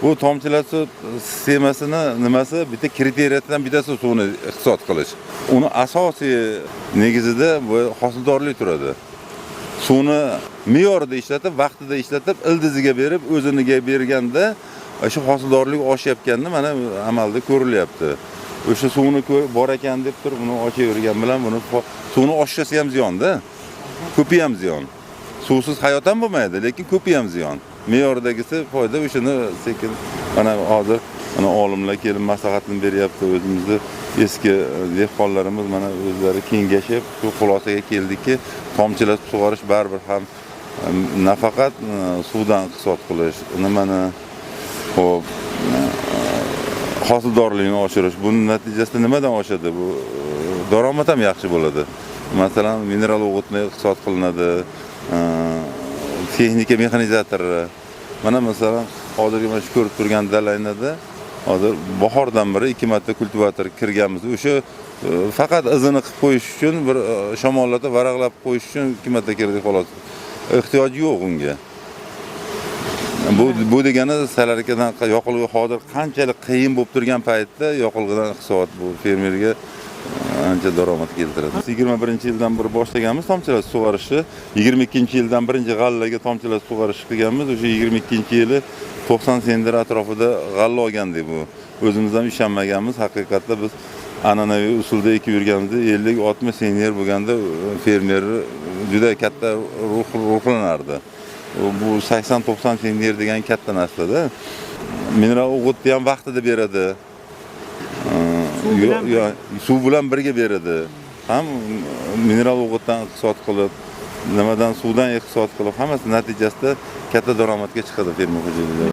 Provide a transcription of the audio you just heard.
Bu tomchilatib sistemasini nimasi bitta kriteriyadan bittasi suvni iqtisod qilish. Uni asosiy negizida bu hosildorlik turadi. Suvni me'yorida ishlatib, vaqtida ishlatib, ildiziga berib, o'ziniga berganda shu hosildorlik oshyapganini mana amalda ko'rilyapti. O'sha suvni bor ekan deb turib, buni ochavergan bilan buni suvni oshirsa ham ziyonda. Ko'pi ham ziyon. Suvsiz hayot ham bo'lmaydi, lekin ko'pi ham ziyon. Me'yordagisi foyda, o'shani sekin mana hozir mana olimlar kelib maslahatini beryapti. O'zimizni eski dehqonlarimiz mana o'zlari kengashib shu xulosaga keldiki, tomchilatib sug'orish baribir ham nafaqat suvdan iqtisod qilish, nimani xo'p hosildorlikni oshirish. Buning natijasida nimadan oshadi? Bu daromad ham yaxshi bo'ladi. Masalan, mineral o'g'itni iqtisod qilinadi, texnika mexanizatori. Mana masalan, hozirgi mana shu ko'rib turgan dalaynada hozir bahordan beri 2 marta kultivator kirganmiz. O'sha faqat izini qilib qo'yish uchun, bir shamollatib varaqlab qo'yish uchun 2 marta kirdik xolos. Ehtiyoj yo'q unga. Bu degani salarkadan yoqilg'i hozir qanchalik qiyin bo'lib turgan paytda yoqilg'idan iqtisod bu fermerga ancha daromad keltiradi. 21-yildan beri boshlaganmiz tomchilatib sug'orishni. 22-yildan birinchi g'allaga tomchilatib sug'orish qilganmiz. O'sha 22-yili 90 sentner atrofida g'alla olgandik bu. O'zimiz ham ishonmaganmiz. Haqiqatda biz an'anaviy usulda ekib yurganimizda 50-60 sentner bo'lganda fermer juda katta ruhlanardi. Bu 80-90 sentner degan katta narsa-da. Mineral o'g'itni ham vaqtida beradi. Suv bilan birga beradi. Ham mineral o'g'itdan iqtisod qilib, nimadan suvdan iqtisod qilib, hammasi natijasida katta daromadga chiqadi fermer xo'jaligida.